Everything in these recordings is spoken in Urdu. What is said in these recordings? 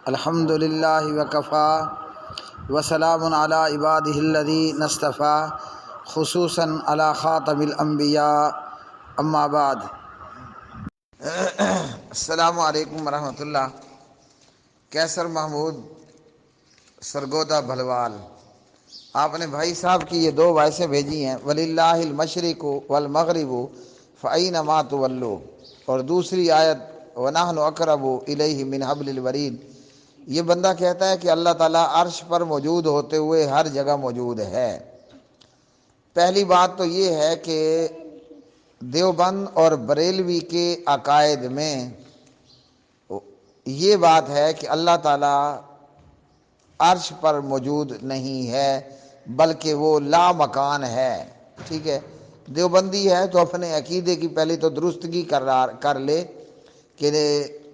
الحمد للہ وکفا وسلام علی عبادہ الذین اصطفیٰ خصوصاً علی خاتم الانبیاء اما بعد۔ السلام علیکم ورحمۃ اللہ۔ کیسر محمود سرگودا بھلوال، آپ نے بھائی صاحب کی یہ دو وائسیں بھیجی ہیں، وَلِلَّهِ الْمَشْرِقُ وَالْمَغْرِبُ فَأَيْنَمَا تُوَلُّوا، اور دوسری آیت وَنَحْنُ أَقْرَبُ إِلَيْهِ مِنْ حَبْلِ الْوَرِيدِ۔ یہ بندہ کہتا ہے کہ اللہ تعالیٰ عرش پر موجود ہوتے ہوئے ہر جگہ موجود ہے۔ پہلی بات تو یہ ہے کہ دیوبند اور بریلوی کے عقائد میں یہ بات ہے کہ اللہ تعالیٰ عرش پر موجود نہیں ہے بلکہ وہ لا مکان ہے۔ ٹھیک ہے، دیوبندی ہے تو اپنے عقیدے کی پہلے تو درستگی کر لے کہ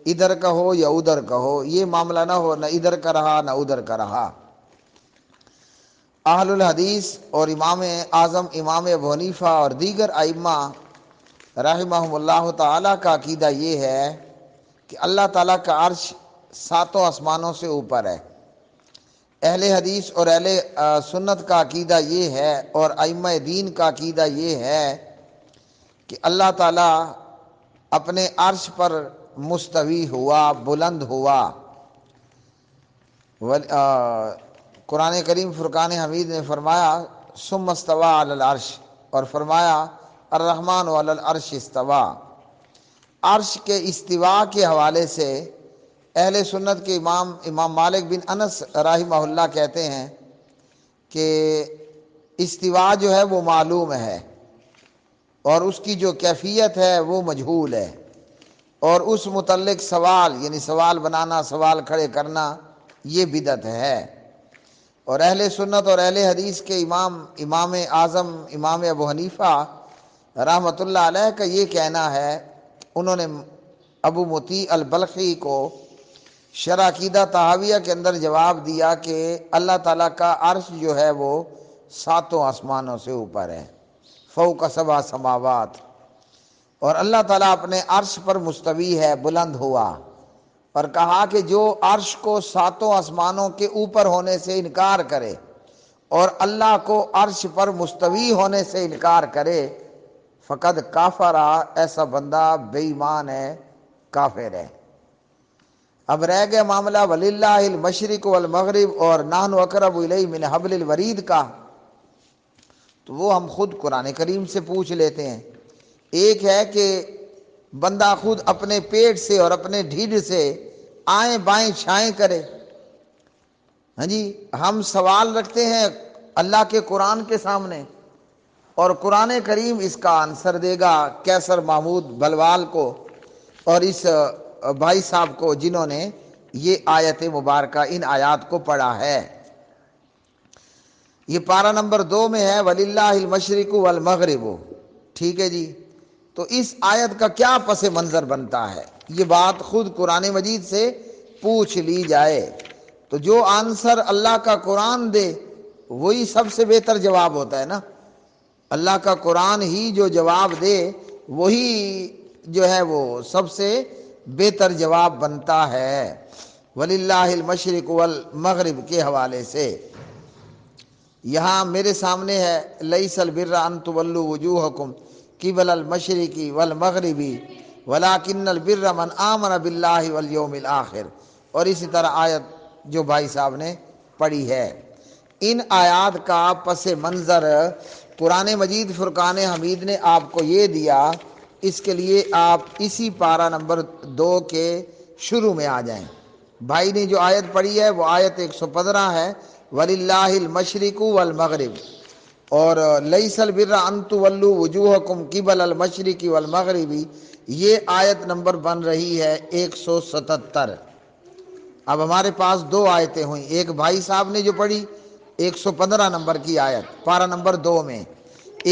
ادھر کا ہو یا ادھر کا ہو، یہ معاملہ نہ ہو نہ ادھر کا رہا نہ ادھر کا رہا۔ اہل الحدیث اور امام اعظم امام ابو حنیفہ اور دیگر ائمہ رحمہم اللہ تعالیٰ کا عقیدہ یہ ہے کہ اللہ تعالیٰ کا عرش ساتوں آسمانوں سے اوپر ہے۔ اہل حدیث اور اہل سنت کا عقیدہ یہ ہے اور ائمہ دین کا عقیدہ یہ ہے کہ اللہ تعالیٰ اپنے عرش پر مستوی ہوا، بلند ہوا۔ قرآن کریم فرقان حمید نے فرمایا ثم استوى علی العرش، اور فرمایا الرحمن علی العرش استوى۔ عرش کے استوا کے حوالے سے اہل سنت کے امام مالک بن انس رحمہ اللہ کہتے ہیں کہ استوا جو ہے وہ معلوم ہے اور اس کی جو کیفیت ہے وہ مجہول ہے، اور اس متعلق سوال یعنی سوال بنانا، سوال کھڑے کرنا یہ بدعت ہے۔ اور اہل سنت اور اہل حدیث کے امام اعظم امام ابو حنیفہ رحمۃ اللہ علیہ کا یہ کہنا ہے، انہوں نے ابو مطیع البلخی کو شرح عقیدہ طحاویہ کے اندر جواب دیا کہ اللہ تعالیٰ کا عرش جو ہے وہ ساتوں آسمانوں سے اوپر ہے، فوق سبع سماوات، اور اللہ تعالیٰ اپنے عرش پر مستوی ہے، بلند ہوا، اور کہا کہ جو عرش کو ساتوں آسمانوں کے اوپر ہونے سے انکار کرے اور اللہ کو عرش پر مستوی ہونے سے انکار کرے فقد کافر، ایسا بندہ بے ایمان ہے، کافر ہے۔ اب رہ گیا معاملہ وَلِلَّهِ الْمَشْرِقُ وَالْمَغْرِبُ اور نَحْنُ أَقْرَبُ إِلَيْهِ مِنْ حَبْلِ الْوَرِيدِ کا، تو وہ ہم خود قرآن کریم سے پوچھ لیتے ہیں۔ ایک ہے کہ بندہ خود اپنے پیٹ سے اور اپنے ڈھیڈ سے آئیں بائیں چھائیں کرے۔ ہاں جی، ہم سوال رکھتے ہیں اللہ کے قرآن کے سامنے اور قرآن کریم اس کا آنسر دے گا کیسر محمود بھلوال کو اور اس بھائی صاحب کو جنہوں نے یہ آیت مبارکہ ان آیات کو پڑھا ہے۔ یہ پارہ نمبر 2 میں ہے وَلِلَّهِ الْمَشْرِقُ وَالْمَغْرِبُ۔ ٹھیک ہے جی، تو اس آیت کا کیا پس منظر بنتا ہے؟ یہ بات خود قرآن مجید سے پوچھ لی جائے تو جو آنسر اللہ کا قرآن دے وہی سب سے بہتر جواب ہوتا ہے نا۔ اللہ کا قرآن ہی جو جواب دے وہی جو ہے وہ سب سے بہتر جواب بنتا ہے۔ وَلِلَّهِ الْمَشْرِقُ وَالْمَغْرِبُ کے حوالے سے یہاں میرے سامنے ہے لَيْسَ الْبِرَّ أَن تُوَلُّوا وُجُوهَكُمْ قِبَلَ الْمَشْرِقِ وَالْمَغْرِبِ وَلَكِنَّ الْبِرَّ مَنْ آمَنَ بِاللَّهِ وَالْيَوْمِ الْآخِرِ، اور اسی طرح آیت جو بھائی صاحب نے پڑھی ہے۔ ان آیات کا پس منظر قرآن مجید فرقان حمید نے آپ کو یہ دیا، اس کے لیے آپ اسی پارہ نمبر 2 کے شروع میں آ جائیں۔ بھائی نے جو آیت پڑھی ہے وہ آیت 115 ہے، وَلِلَّهِ الْمَشْرِقُ وَالْمَغْرِبُ، اور لَيْسَ الْبِرَّ أَن تُوَلُّوا وُجُوهَكُمْ قِبَلَ الْمَشْرِقِ وَالْمَغْرِبِ، یہ آیت نمبر بن رہی ہے 177۔ اب ہمارے پاس 2 آیتیں ہوئیں، ایک بھائی صاحب نے جو پڑھی 115 نمبر کی آیت پارہ نمبر 2 میں،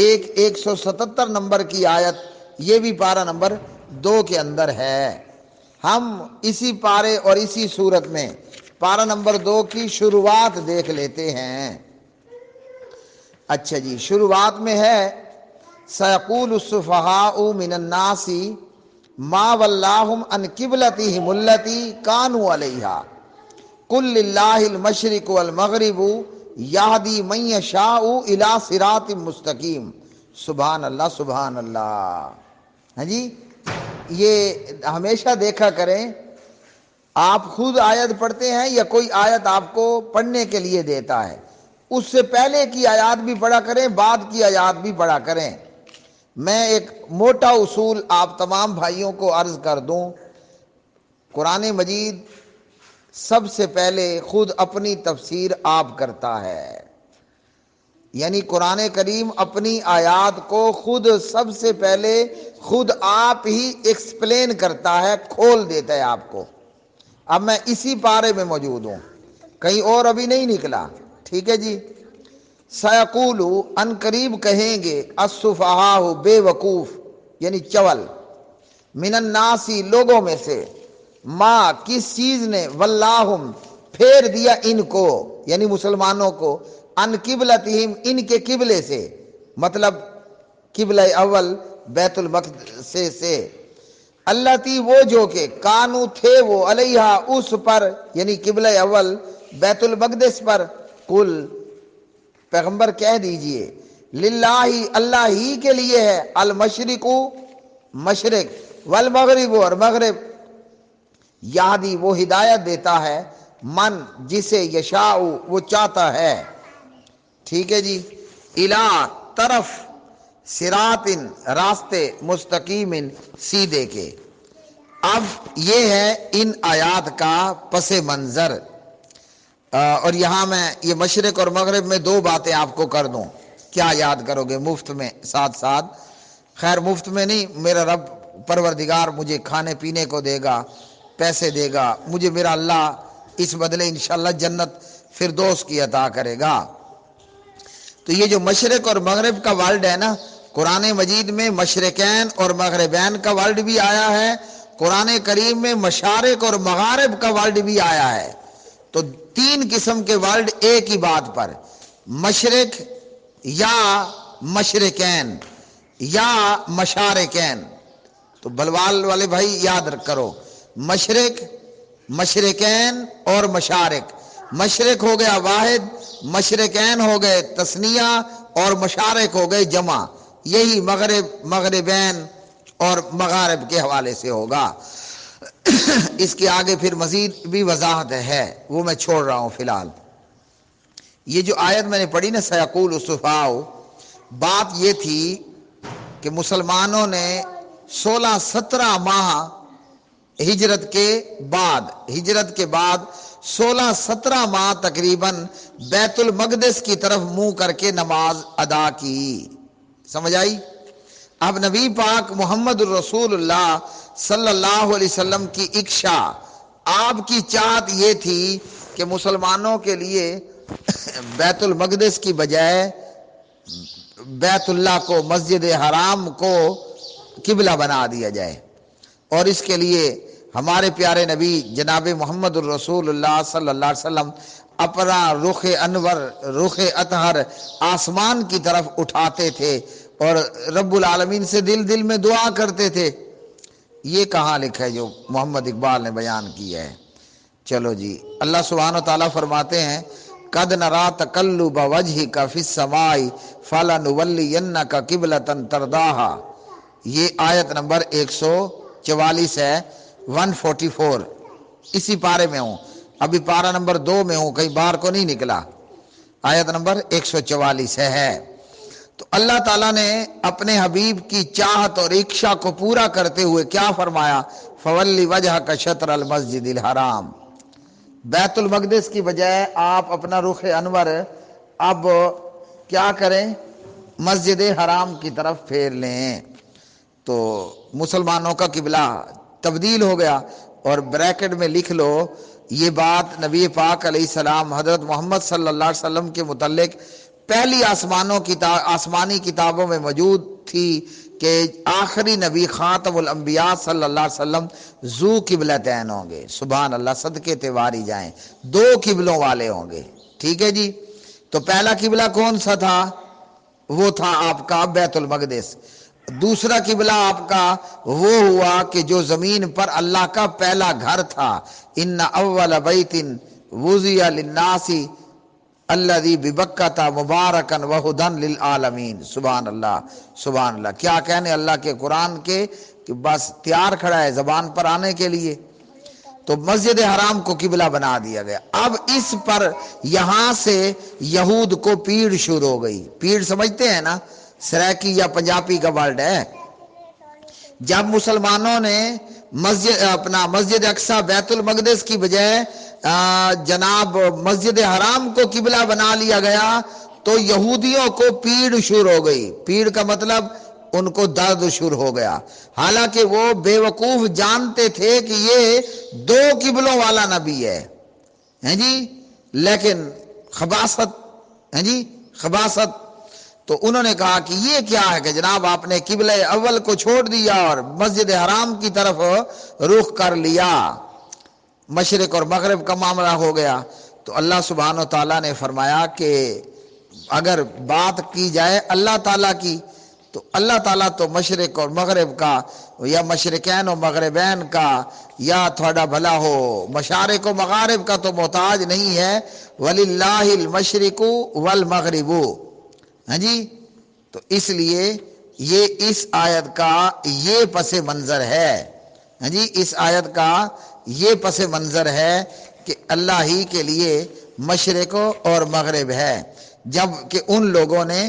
ایک 177 نمبر کی آیت یہ بھی پارہ نمبر 2 کے اندر ہے۔ ہم اسی پارے اور اسی صورت میں پارہ نمبر 2 کی شروعات دیکھ لیتے ہیں۔ اچھا جی، شروعات میں ہے سَيَقُولُ السُّفَهَاءُ مِنَ النَّاسِ مَا وَلَّاهُمْ عَنْ قِبْلَتِهِمُ الَّتِي كَانُوا عَلَيْهَا، قل للہ المشرق والمغرب یہدی من یشاء الی صراط مستقیم۔ سبحان اللہ سبحان اللہ۔ ہاں جی، یہ ہمیشہ دیکھا کریں، آپ خود آیت پڑھتے ہیں یا کوئی آیت آپ کو پڑھنے کے لیے دیتا ہے، اس سے پہلے کی آیات بھی پڑھا کریں، بعد کی آیات بھی پڑھا کریں۔ میں ایک موٹا اصول آپ تمام بھائیوں کو عرض کر دوں، قرآن مجید سب سے پہلے خود اپنی تفسیر آپ کرتا ہے، یعنی قرآن کریم اپنی آیات کو خود سب سے پہلے خود آپ ہی ایکسپلین کرتا ہے، کھول دیتا ہے آپ کو۔ اب میں اسی پارے میں موجود ہوں، کہیں اور ابھی نہیں نکلا، ٹھیک ہے جی۔ سیقولو ان قریب کہیں گے، السفہاء بے وقوف یعنی چول، من الناسی لوگوں میں سے، ما کس چیز نے، واللہم پھیر دیا ان کو یعنی مسلمانوں کو، ان قبلتہم ان کے قبلے سے، مطلب قبلہ اول بیت المقدس سے، اللہ تی وہ جو کہ کانو تھے وہ، علیہ اس پر یعنی قبلہ اول بیت المقدس پر، قل پیغمبر کہہ دیجئے، للہ اللہ ہی کے لیے ہے، المشرق مشرق، والمغرب اور مغرب، یہدی وہ ہدایت دیتا ہے، من جسے یشاء وہ چاہتا ہے، ٹھیک ہے جی، الی طرف، صراط راستے، مستقیم سیدھے کے۔ اب یہ ہے ان آیات کا پس منظر، اور یہاں میں یہ مشرق اور مغرب میں دو باتیں آپ کو کر دوں، کیا یاد کرو گے مفت میں ساتھ ساتھ؟ خیر مفت میں نہیں، میرا رب پروردگار مجھے کھانے پینے کو دے گا، پیسے دے گا مجھے، میرا اللہ اس بدلے انشاءاللہ جنت فردوس کی عطا کرے گا۔ تو یہ جو مشرق اور مغرب کا ورڈ ہے نا، قرآن مجید میں مشرقین اور مغربین کا ورڈ بھی آیا ہے، قرآن کریم میں مشارق اور مغارب کا ورڈ بھی آیا ہے۔ تو تین قسم کے ورڈ ایک ہی بات پر، مشرق یا مشرقین یا مشارقین۔ تو بلوال والے بھائی یاد کرو، مشرق، مشرقین اور مشارق۔ مشرق ہو گیا واحد، مشرقین ہو گئے تثنیہ، اور مشارق ہو گئے جمع۔ یہی مغرب، مغربین اور مغارب کے حوالے سے ہوگا۔ اس کے آگے پھر مزید بھی وضاحت ہے، وہ میں چھوڑ رہا ہوں فی الحال۔ یہ جو آیت میں نے پڑھی نا، سیقول السفہاء، بات یہ تھی کہ مسلمانوں نے 16-17 ماہ ہجرت کے بعد 16-17 ماہ تقریباً بیت المقدس کی طرف منہ کر کے نماز ادا کی، سمجھ آئی؟ اب نبی پاک محمد الرسول اللہ صلی اللہ علیہ وسلم کی اکشا، آپ کی چاہت یہ تھی کہ مسلمانوں کے لیے بیت المقدس کی بجائے بیت اللہ کو، مسجد حرام کو قبلہ بنا دیا جائے، اور اس کے لیے ہمارے پیارے نبی جناب محمد الرسول اللہ صلی اللہ علیہ وسلم اپنا رخ انور، رخ اطہر آسمان کی طرف اٹھاتے تھے اور رب العالمین سے دل میں دعا کرتے تھے۔ یہ کہاں لکھا ہے جو محمد اقبال نے بیان کیا ہے؟ چلو جی، اللہ سبحانہ و تعالیٰ فرماتے ہیں، قد نرا تقلب وجہک فی السماء فلنولینک قبلۃ ترضاھا۔ یہ آیت نمبر 144 ہے، 144، اسی پارے میں ہوں، ابھی پارہ نمبر 2 میں ہوں، کہیں باہر کو نہیں نکلا، آیت نمبر 144 ہے۔ تو اللہ تعالیٰ نے اپنے حبیب کی چاہت اور اکشا کو پورا کرتے ہوئے کیا فرمایا؟ فولی وجہک شطر المسجد الحرام، بیت المقدس کی بجائے آپ اپنا رخ انور اب کیا کریں؟ مسجد حرام کی طرف پھیر لیں۔ تو مسلمانوں کا قبلہ تبدیل ہو گیا، اور بریکٹ میں لکھ لو، یہ بات نبی پاک علیہ السلام حضرت محمد صلی اللہ علیہ وسلم کے متعلق پہلی آسمانی کتابوں میں موجود تھی کہ آخری نبی خاتم الانبیاء صلی اللہ علیہ وسلم ذو قبلتین ہوں گے۔ سبحان اللہ، صدقے تیواری جائیں، 2 قبلوں والے ہوں گے، ٹھیک ہے جی۔ تو پہلا قبلہ کون سا تھا؟ وہ تھا آپ کا بیت المقدس۔ دوسرا قبلہ آپ کا وہ ہوا کہ جو زمین پر اللہ کا پہلا گھر تھا، ان اول بیت وُضِعَ لِلنَّاسِ الَّذِي بِبَکَّۃَ مُبَارَکًا وَہُدًى لِلْعَالَمِین۔ سبحان اللہ، سبحان اللہ، کیا کہنے اللہ کے قرآن کے کہ بس تیار کھڑا ہے زبان پر آنے کے لیے۔ تو مسجد حرام کو قبلہ بنا دیا گیا۔ اب اس پر یہاں سے یہود کو پیڑ شروع ہو گئی۔ پیڑ سمجھتے ہیں نا، سریکی یا پنجابی کا ورڈ ہے۔ جب مسلمانوں نے مسجد اقصی بیت المقدس کی بجائے جناب مسجد حرام کو قبلہ بنا لیا گیا تو یہودیوں کو پیڑ شروع ہو گئی۔ پیڑ کا مطلب ان کو درد شروع ہو گیا، حالانکہ وہ بے وقوف جانتے تھے کہ یہ دو قبلوں والا نبی ہے، ہیں جی، لیکن خباثت، ہیں جی، خباثت۔ تو انہوں نے کہا کہ یہ کیا ہے کہ جناب آپ نے قبلہ اول کو چھوڑ دیا اور مسجد حرام کی طرف رخ کر لیا، مشرق اور مغرب کا معاملہ ہو گیا۔ تو اللہ سبحانہ و تعالیٰ نے فرمایا کہ اگر بات کی جائے اللہ تعالیٰ کی تو اللہ تعالیٰ تو مشرق اور مغرب کا یا مشرقین و مغربین کا یا تھوڑا بھلا ہو مشارق و مغارب کا تو محتاج نہیں ہے۔ وَلِلَّهِ الْمَشْرِقُ وَالْمَغْرِبُ، ہاں جی۔ تو اس لیے یہ اس آیت کا یہ پس منظر ہے، ہاں جی، اس آیت کا یہ پس منظر ہے کہ اللہ ہی کے لیے مشرق اور مغرب ہے۔ جب کہ ان لوگوں نے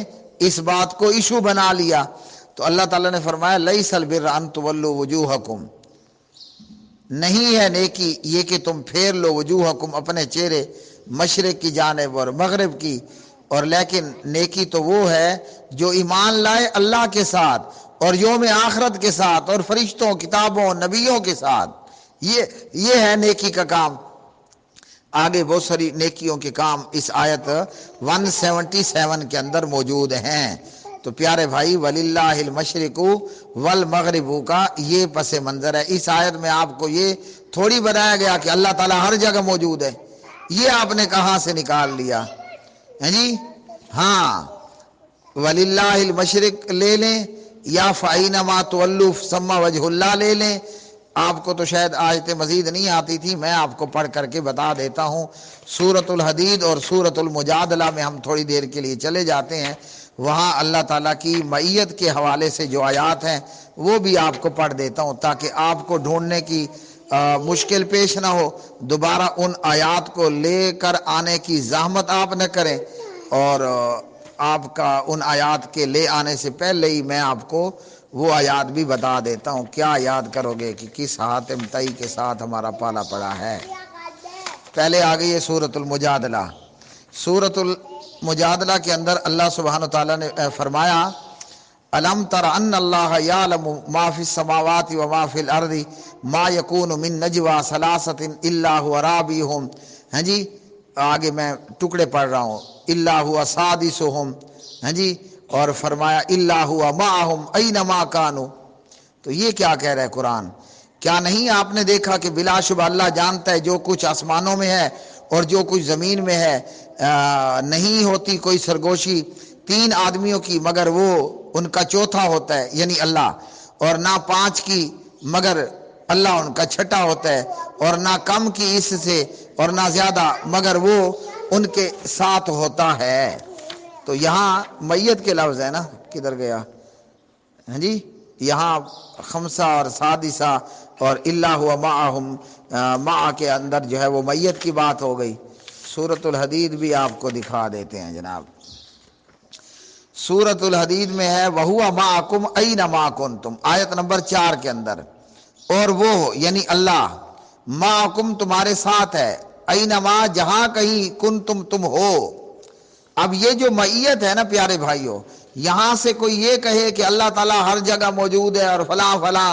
اس بات کو ایشو بنا لیا تو اللہ تعالیٰ نے فرمایا لَيْسَ الْبِرَّ أَن تُوَلُّوا وُجُوهَكُمْ، نہیں ہے نیکی یہ کہ تم پھیر لو وجوہکم اپنے چہرے مشرق کی جانب اور مغرب کی، اور لیکن نیکی تو وہ ہے جو ایمان لائے اللہ کے ساتھ اور یوم آخرت کے ساتھ اور فرشتوں، کتابوں، نبیوں کے ساتھ، یہ ہے نیکی کا کام۔ آگے بہت ساری نیکیوں کے کام اس آیت 177 کے اندر موجود ہیں۔ تو پیارے بھائی وَلِلَّهِ الْمَشْرِقُ وَالْمَغْرِبُ کا یہ پس منظر ہے۔ اس آیت میں آپ کو یہ تھوڑی بتایا گیا کہ اللہ تعالیٰ ہر جگہ موجود ہے، یہ آپ نے کہاں سے نکال لیا ہے جی؟ ہاں، وَلِلَّهِ الْمَشْرِق لے لیں یا فَأَيْنَمَا تُوَلُّوا ثَمَّ وَجْهُ اللَّهِ لے لیں۔ آپ کو تو شاید آیت مزید نہیں آتی تھی، میں آپ کو پڑھ کر کے بتا دیتا ہوں۔ سورۃ الحدید اور سورۃ المجادلہ میں ہم تھوڑی دیر کے لیے چلے جاتے ہیں، وہاں اللہ تعالیٰ کی معیت کے حوالے سے جو آیات ہیں وہ بھی آپ کو پڑھ دیتا ہوں تاکہ آپ کو ڈھونڈنے کی مشکل پیش نہ ہو، دوبارہ ان آیات کو لے کر آنے کی زحمت آپ نہ کریں، اور آپ کا ان آیات کے لے آنے سے پہلے ہی میں آپ کو وہ آیات بھی بتا دیتا ہوں۔ کیا یاد کرو گے کہ کس حاتم طئی کے ساتھ ہمارا پالا پڑا ہے۔ پہلے آ گئی ہے سورۃ المجادلہ۔ سورۃ المجادلہ کے اندر اللہ سبحانہ تعالیٰ نے فرمایا الم تر ان اللہ یعلم ما فی السماوات و ما فی الارض ما یکون من نجوی ثلاثۃ الا هو رابعہم، ہاں جی، آگے میں ٹکڑے پڑھ رہا ہوں، الا هو سادسہم، ہاں جی، اور فرمایا الا هو معہم اینما کانوا۔ تو یہ کیا کہہ رہا ہے قرآن؟ کیا نہیں آپ نے دیکھا کہ بلا شبہ اللہ جانتا ہے جو کچھ آسمانوں میں ہے اور جو کچھ زمین میں ہے، نہیں ہوتی کوئی سرگوشی تین آدمیوں کی مگر وہ ان کا چوتھا ہوتا ہے یعنی اللہ، اور نہ پانچ کی مگر اللہ ان کا چھٹا ہوتا ہے، اور نہ کم کی اس سے اور نہ زیادہ مگر وہ ان کے ساتھ ہوتا ہے۔ تو یہاں میت کے لفظ ہے نا، کدھر گیا؟ ہاں جی، یہاں خمسہ اور سادسہ اور اللہ ہوا معہم، مع کے اندر جو ہے وہ میت کی بات ہو گئی۔ سورۃ الحدید بھی آپ کو دکھا دیتے ہیں جناب۔ سورۃ الحدید میں ہے وَهُوَ مَعَكُمْ أَيْنَمَا كُنْتُمْ، آیت نمبر 4 کے اندر، اور وہ یعنی اللہ معکم تمہارے ساتھ ہے، اینما جہاں کہیں کنتم تم ہو۔ اب یہ جو معیت ہے نا پیارے بھائیوں، یہاں سے کوئی یہ کہے کہ اللہ تعالیٰ ہر جگہ موجود ہے اور فلاں فلاں،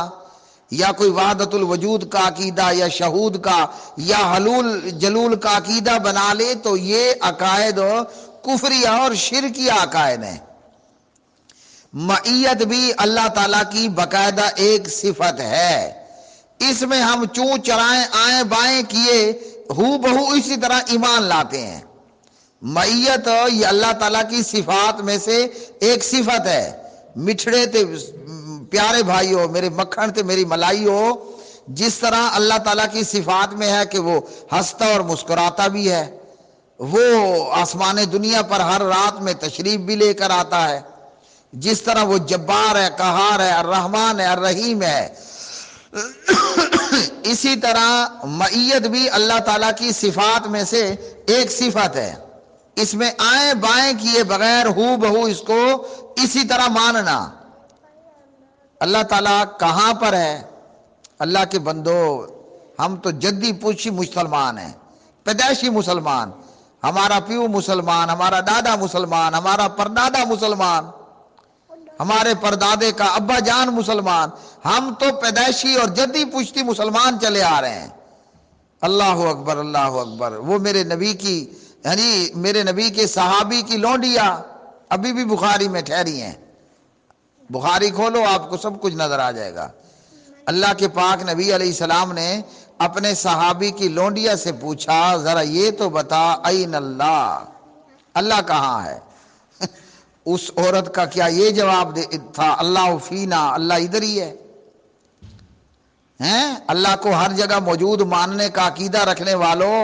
یا کوئی وحدت الوجود کا عقیدہ یا شہود کا یا حلول جلول کا عقیدہ بنا لے تو یہ عقائد کفریہ اور شرکیہ عقائد ہیں۔ معیت بھی اللہ تعالیٰ کی باقاعدہ ایک صفت ہے، اس میں ہم چوں چرائیں آئیں بائیں کیے ہو بہو اسی طرح ایمان لاتے ہیں۔ معیت یہ اللہ تعالیٰ کی صفات میں سے ایک صفت ہے۔ مٹھڑے تے پیارے بھائیو، میرے مکھن تے میری ملائی ہو، جس طرح اللہ تعالیٰ کی صفات میں ہے کہ وہ ہنستا اور مسکراتا بھی ہے، وہ آسمان دنیا پر ہر رات میں تشریف بھی لے کر آتا ہے، جس طرح وہ جبار ہے، قہار ہے، الرحمن ہے، الرحیم ہے، اسی طرح معیت بھی اللہ تعالیٰ کی صفات میں سے ایک صفت ہے۔ اس میں آئیں بائیں کیے بغیر ہو بہو اس کو اسی طرح ماننا۔ اللہ تعالیٰ کہاں پر ہے؟ اللہ کے بندو، ہم تو جدی پوچھی مسلمان ہیں، پیدائشی مسلمان، ہمارا پیو مسلمان، ہمارا دادا مسلمان، ہمارا پردادا مسلمان، ہمارے پردادے کا ابا جان مسلمان، ہم تو پیدائشی اور جدی پوچھتی مسلمان چلے آ رہے ہیں۔ اللہ اکبر، اللہ اکبر۔ وہ میرے نبی کی، یعنی میرے نبی کے صحابی کی لونڈیاں ابھی بھی بخاری میں ٹھہری ہیں۔ بخاری کھولو آپ کو سب کچھ نظر آ جائے گا۔ اللہ کے پاک نبی علیہ السلام نے اپنے صحابی کی لونڈیا سے پوچھا، ذرا یہ تو بتا این اللہ، اللہ کہاں ہے؟ اس عورت کا کیا یہ جواب تھا، اللہ فینا، اللہ ادھر ہی ہے۔ اللہ کو ہر جگہ موجود ماننے کا عقیدہ رکھنے والوں،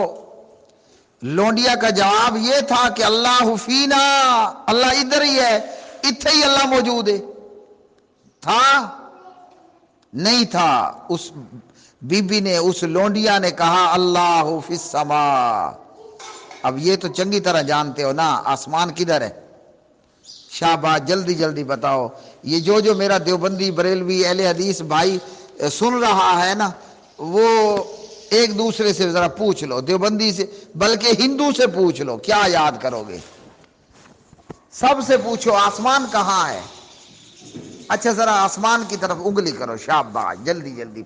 لونڈیا کا جواب یہ تھا کہ اللہ فینا، اللہ ادھر ہی ہے، اتھے ہی اللہ موجود ہے۔ تھا؟ نہیں تھا۔ اس بی بی نے، اس لونڈیا نے کہا اللہ فی السماء۔ اب یہ تو چنگی طرح جانتے ہو نا آسمان کدھر ہے؟ شاباش، جلدی جلدی بتاؤ۔ یہ جو میرا دیوبندی بریلوی اہل حدیث بھائی سن رہا ہے نا، وہ ایک دوسرے سے ذرا پوچھ لو، دیوبندی سے بلکہ ہندو سے پوچھ لو، کیا یاد کرو گے؟ سب سے پوچھو آسمان کہاں ہے؟ اچھا ذرا آسمان کی طرف انگلی کرو، شاباش، جلدی جلدی۔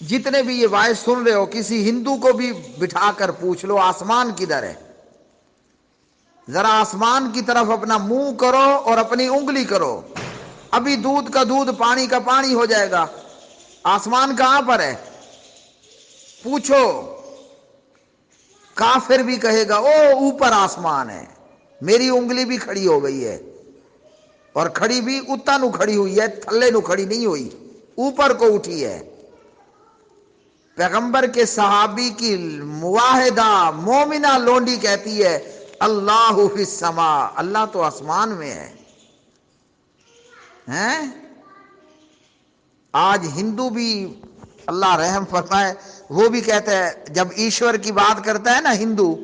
جتنے بھی یہ وائس سن رہے ہو، کسی ہندو کو بھی بٹھا کر پوچھ لو آسمان کدھر ہے۔ ذرا آسمان کی طرف اپنا منہ کرو اور اپنی انگلی کرو، ابھی دودھ کا دودھ پانی کا پانی ہو جائے گا۔ آسمان کہاں پر ہے؟ پوچھو۔ کافر بھی کہے گا او اوپر آسمان ہے، میری انگلی بھی کھڑی ہو گئی ہے، اور کھڑی بھی اتا نو کھڑی ہوئی ہے، تھلے نو کھڑی نہیں ہوئی، اوپر کو اٹھی ہے۔ پیغمبر کے صحابی کی مواحدہ مومنہ لونڈی کہتی ہے اللہ فی السماء، اللہ تو آسمان میں ہے۔ آج ہندو بھی اللہ رحم فرمائے، وہ بھی کہتا ہے، جب ایشور کی بات کرتا ہے نا ہندو،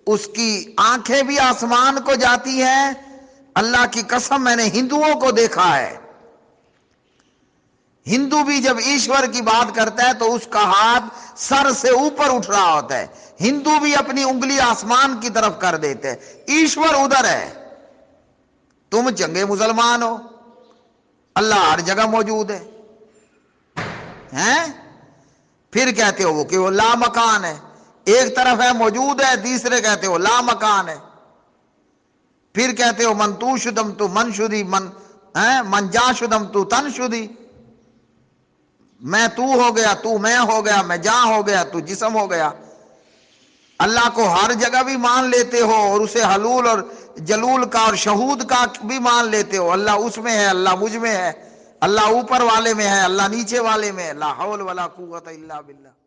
اس کی آنکھیں بھی آسمان کو جاتی ہیں۔ اللہ کی قسم میں نے ہندوؤں کو دیکھا ہے، ہندو بھی جب ایشور کی بات کرتا ہے تو اس کا ہاتھ سر سے اوپر اٹھ رہا ہوتا ہے، ہندو بھی اپنی انگلی آسمان کی طرف کر دیتے ہیں، ایشور ادھر ہے۔ تم چنگے مسلمان ہو، اللہ ہر جگہ موجود ہے، پھر کہتے ہو کہ وہ لا مکان ہے، ایک طرف ہے موجود ہے، تیسرے کہتے ہو لا مکان ہے، پھر کہتے ہو من تو شدم تو من شدی، من جا شدم تو تن شدی، میں تو ہو گیا، تو میں ہو گیا، میں جا ہو گیا، تو جسم ہو گیا۔ اللہ کو ہر جگہ بھی مان لیتے ہو، اور اسے حلول اور جلول کا اور شہود کا بھی مان لیتے ہو، اللہ اس میں ہے، اللہ مجھ میں ہے، اللہ اوپر والے میں ہے، اللہ نیچے والے میں ہے، لا حول ولا قوت الا باللہ۔